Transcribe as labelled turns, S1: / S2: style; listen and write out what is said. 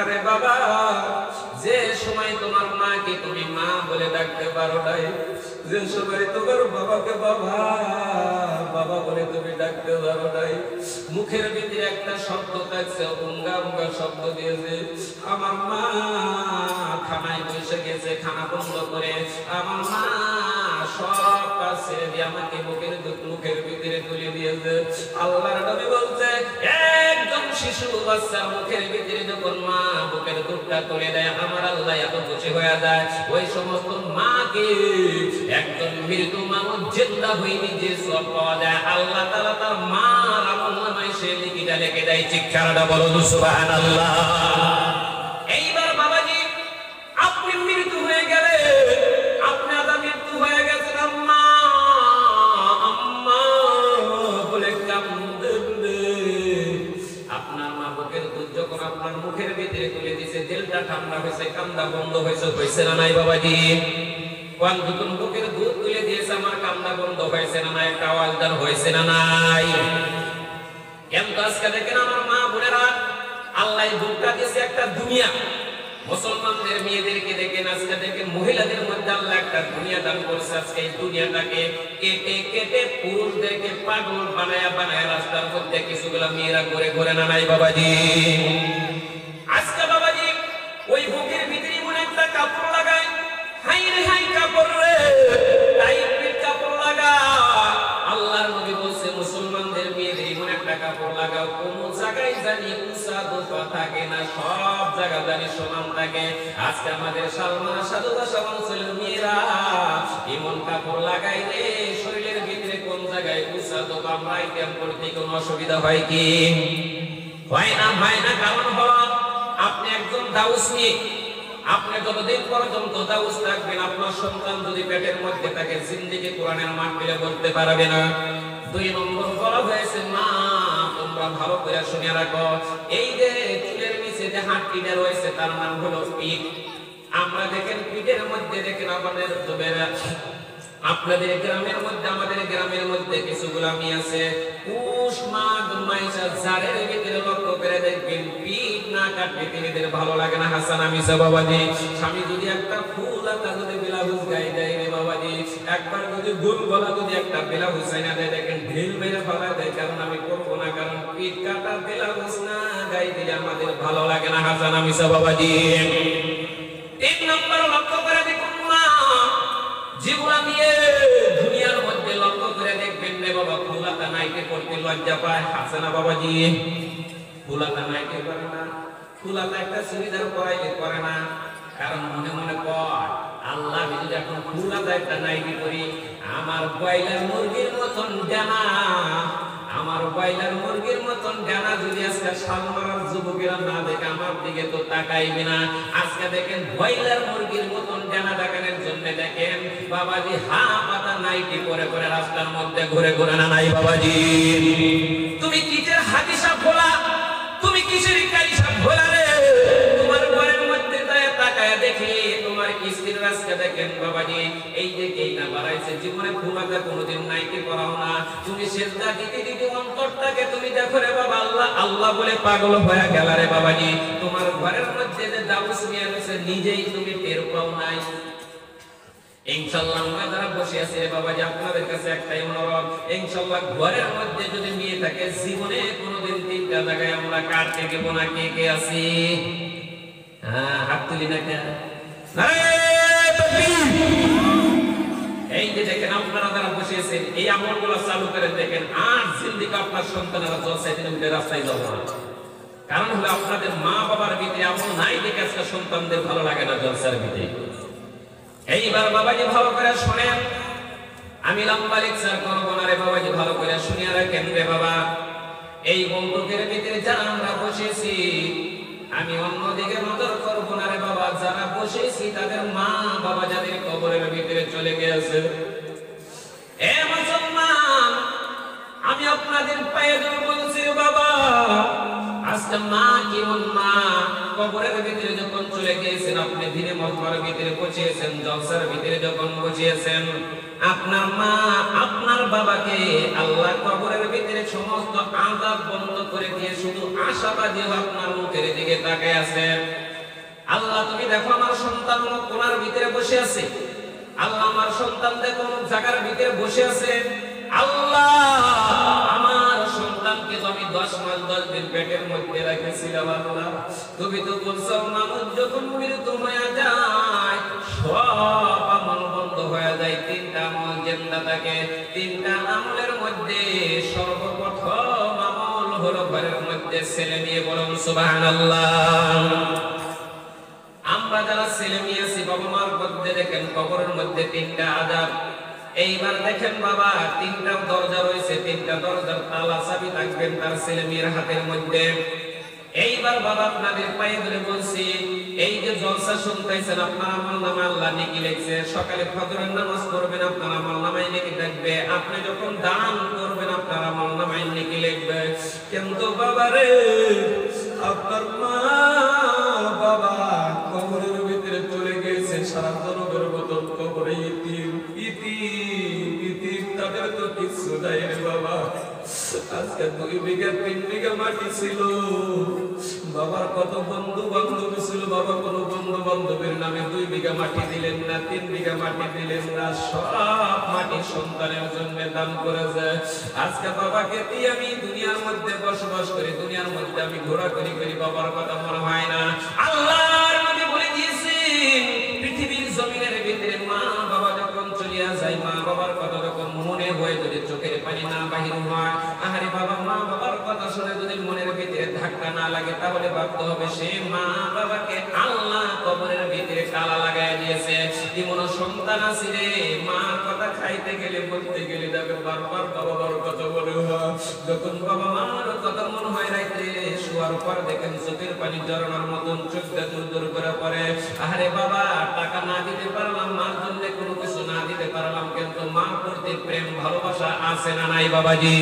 S1: আরে বাবা, যে সময় তোমার মাকে তুমি মা বলে ডাকতে পারো নাই, যে সময় তোমার বাবাকে বাবা বাবা বলে তুমি ডাকতে পারো নাই, মুখের ভিতরে একটা শব্দ থাকছে, উঙ্গা উঙ্গা শব্দ দিয়েছে, আমার মা খানায় বসে গেছে, খানা বন্ধ করে আমার মা সব কাজ ছেড়ে দিয়ে আমাকে মুখের ভিতরে তুলে দিয়েছে। আল্লাহর নবী বলছে, একজন শিশু বাচ্চার মুখের ভিতরে যখন মা বুকের দুধটা তুলে দেয়, আমার আল্লাহ এত খুশি হয়ে যায়, ওই সমস্ত মাকে একজন মৃত্যু মানুষ জিন্দা হয়ে নিজে সব পাওয়া যায়। আল্লাহ তাআলা তার মার আমলনামায় সে লিখিটা লিখে দেয়। চিৎকারটা বলুন সুবহানাল্লাহ। এইবার বাবাজি, আপনি মৃত্যু হয়ে গেলে, আপনি আদা মৃত্যু হয়ে গেছেন, আম্মা আম্মা বলে কাঁদেন। আপনার মা বুকের দুধ যখন আপনার মুখের ভিতরে তুলে দিয়েছে, দিলটা ঠান্ডা হয়েছে, কান্না বন্ধ হয়েছে, হয়েছে না নাই বাবাজি? কোন যখন বুকের দুধ তুলে দিয়েছে, আমার কান্না বন্ধ হয়েছে না নাই? একটা আওয়াজ দান হয়েছে না নাই? কিন্তু আজকে দেখেন আমার মা বোনেরা, আল্লাহ দুধটা দিয়েছে একটা দুনিয়া। মুসলমানদের মেয়েদেরকে দেখেন, আজকে দেখেন মহিলাদের মধ্যে আল্লাহ একটা দুনিয়া দান করছে। আজকে এই দুনিয়াটাকে কেটে কেটে পুরুষদেরকে পাগল বানায়া বানায়া রাস্তার মধ্যে কিছুগুলা মেয়েরা ঘুরে ঘুরে না নাই বাবাজি? আজকে বাবাজি ওই বুকের ভিতরে মনে একটা কাপড় লাগায়, হাই রে হাই কাপড় রে, টাইপের কাপড় লাগা। আল্লাহর নবী বলছে, মুসলমানদের মেয়েদের মনে একটা কাপড় লাগাও, কোন জায়গায় জানি উঁচা দোপা থাকে না, সব জায়গা জানি সমান থাকে। আজকে আমাদের সালমান সাধুবাসা অঞ্চলের মেয়েরা এমন কাপড় লাগাই রে, শরীরের ভিতরে কোন জায়গায় উঁচা দোপা আমরা আইটেম করতে কোনো অসুবিধা হয় কি? হয় না, হয় না। কারণ হলো আপনি একজন দাউস নিয়ে, আপনি যতদিন পর্যন্ত দাউস থাকবেন, আপনার সন্তান যদি পেটের মধ্যে থাকে, জিন্দেগি কোরআনের মাহফিলে বলতে পারবে না। 2 নম্বর বলা হয়েছে, মা তোমরা ভালো করে শুনে রাখো, এই যে চুলের নিচে যে হাড়টিটা রয়েছে তার নাম হলো পিঠ। আমরা দেখেন পিঠের মধ্যে দেখেন আমাদের আপনাদের গ্রামের মধ্যে, আমাদের গ্রামের মধ্যে কিছু গোলামি আছে, পুষ মাঘ মাইশা জারের ভিতরে লক্ষ্য করে দেখবেন পিঠ না কাটলে তিনিদের ভালো লাগে না। হাসান আমিসা বাবাজি, স্বামী যদি একটা ফুল আতা যদি ব্লাউজ গায়ে দেয় রে বাবাজি, একবার যদি গোল গলা যদি একটা ব্লাউজ আইনা দেয়, দেখেন ঢিল মেরে ফেলা দেয়, কারণ আমি করবো না, কারণ পিঠ কাটা ব্লাউজ না গায়ে দিলে আমাদের ভালো লাগে না। হাসান আমিসা বাবাজি। 3 নম্বর লক্ষ্য করে দেখুন, মা জীবনা নিয়ে দুনিয়ার মধ্যে লক্ষ্য করে দেখবেন রে বাবা, ফুলাতা নাইতে করতে লজ্জা পায়। হাসানা বাবাজি, ফুলাতা নাইতে করে না, ফুলাতা একটা চুড়িদার পরাইলে করে না, কারণ মনে মনে কয় আল্লাহ যদি এখন ফুলাতা একটা নাইটি করি, আমার ব্রয়লার মুরগির মতন ডানা, আমার ব্রয়লার মুরগির মতন ডানা যদি আজকে সালমার যুবকেরা না দেখে আমার দিকে তো তাকাইবে না। আজকে দেখেন ব্রয়লার মুরগির মতন ডানা দেখানোর জন্য দেখেন বাবাজি হা পাতা নাইটি করে করে রাস্তার মধ্যে ঘুরে ঘুরে না নাই বাবাজি? তুমি কিসের হাদিসা ভোলা, তুমি কিসের কারিসা ভোলা রে? তোমার ঘরের মধ্যে তাকায় দেখি তোমার স্ত্রীর রাস্তা দেখেন বাবাজি, এই যে কেইটা বাড়াইছে, জীবনে ফুলাতে কোনোদিন নাইটি পরাও না, তুমি সেজদা দিতে দিতে অন্তরটাকে তুমি দেখো রে বাবা, আল্লাহ আল্লাহ বলে পাগল হয়ে গেল রে বাবাজি। তোমার ঘরের মধ্যে যে দাউস নিয়ে রয়েছে, নিজেই তুমি টের পাও নাই। ইনশাআল্লাহ আমরা যারা বসে আছি রে বাবাজি, আপনাদের কাছে একটাই অনুরোধ, ইনশাআল্লাহ ঘরের মধ্যে যদি মেয়ে থাকে, জীবনে কোনোদিন 3টা জায়গায় আমরা কাটতে দেব না। কে কে আছি? হ্যাঁ, হাত তুলি না কেন? এই যে দেখেন আপনারা যারা বসে আছেন, এই আমলগুলো চালু করে দেখেন, আর জিন্দেগি আপনার সন্তানেরা জলসায় দিনে রাস্তায় যাব না। কারণ হলো আপনাদের মা বাবার ভিতরে আমল নাই দেখে আজকে সন্তানদের ভালো লাগে না জলসার ভিতরে। এইবার বাবাজি ভালো করে শোনেন, আমি লম্বা লেকচার করবো না রে বাবাজি, ভালো করে শুনিয়ে রাখেন রে বাবা। এই বন্দুকের ভিতরে যারা আমরা বসেছি, আমি অন্যদিকে নজর করবো না রে বাবা, যারা বসেছি তাদের মা বাবা যাদের কবরের ভিতরে চলে গেছে, এ মুসলমান আমি আপনাদের পায়ে ধরে বলছি বাবা, আজকে মা কেমন মা কবরের ভিতরে যখন চলে গিয়েছেন, আপনি ধীরে মজমার ভিতরে পৌঁছেছেন, জলসার ভিতরে যখন পৌঁছেছেন, আপনার মা আপনার বাবাকে আল্লাহ কবরের ভিতরে সমস্ত আযাব বন্ধ করে দিয়ে শুধু আশাবাদী আপনার মুখের দিকে তাকায় আছেন। আল্লাহ তুমি দেখো আমার সন্তান কোনার ভিতরে বসে আছে, আল্লাহ আমার সন্তান দেখো জায়গার ভিতরে বসে আছে, আল্লাহ আমার সন্তানকে তো আমি 10 মাস 10 দিন পেটের মধ্যে রেখেছিলাম, আল্লাহ তুমি তো বলছো মানুষ যখন মৃত্যু হয়ে যায় সব আমল বন্ধ হয়ে যায়, 3টা আমল জিন্দা থাকে। 3টা আমলের মধ্যে সর্বপ্রথম আমল হলো ঘরের মধ্যে ছেলে মেয়ে, বলুন সুবহানাল্লাহ। আমরা যারা ছেলে মেয়ে আছি বাবা মার মধ্যে দেখেন কবরের মধ্যে 3টা আযাব। এইবার দেখেন বাবা 3টা দরজা রয়েছে, 3টা দরজার তালা চাবি থাকবেন তার ছেলে মেয়ের হাতের মধ্যে। এইবার বাবা আপনাদের পায়ে ধরে বলছি, এই যে জলসা শুনতেছেন আপনার আমলনামা আল্লাহ নেকি লিখছে, সকালে ফজরের নামাজ পড়বেন আপনার আমলনামায় নেকি থাকবে, আপনি যখন দান করবেন আপনার আমলনামায় নেকি লিখবে। কিন্তু বাবা রে আপনার মা বাবা কবরের ভিতরে চলে গেছে, সারা জনমের মতন কবরে ইতিম ইতিম ইতিম, তাদের তো কিছু নাই রে বাবা। আজকে 2 বিঘা 3 বিঘা মাটি ছিল, বাবার কত বন্ধু বান্ধব ছিল, বাবা কোন বন্ধু বান্ধবের নামে 2 বিঘা মাটি দিলেন না, 3 বিঘা মাটি দিলেন না, সব মাটি সন্তানের জন্য দান করেছে। আজকে বাবাকে দিয়ে আমি দুনিয়ার মধ্যে বসবাস করি, দুনিয়ার মধ্যে আমি ঘোরাঘুরি করি, বাবার কথা মনে হয় না। আল্লাহর নবী বলে দিয়েছেন পৃথিবীর জমিনের ভিতরে মা বাবা যখন চলিয়া যায়, মা বাবার কথা যখন মনে হয় যদি চোখের পানি না বাহির হয়, আহারে বাবা মা বাবার কথা শুনে যদি মনের ভিতরে ধাক্কা না লাগে, তাহলে ভাবতে হবে সে মা বাবাকে আল্লাহ কবরের ভিতরে তালা লাগাই দিয়েছে। এমন সন্তান আছে রে, মার কথা খাইতে গেলে বলতে গেলে যাবে বারবার বাবার কথা বলে, যখন বাবা মার কথা মনে হয় রাইতে শোয়ার পর দেখেন চোখের পানি ঝরনার মতন চোখটা দূর দূর করে পড়ে। আহারে বাবা টাকা না দিতে পারলাম, মার জন্য কোনো কিছু না দিতে পারলাম, কিন্তু মার প্রতি প্রেম ভালোবাসা আছে না নাই বাবাজি?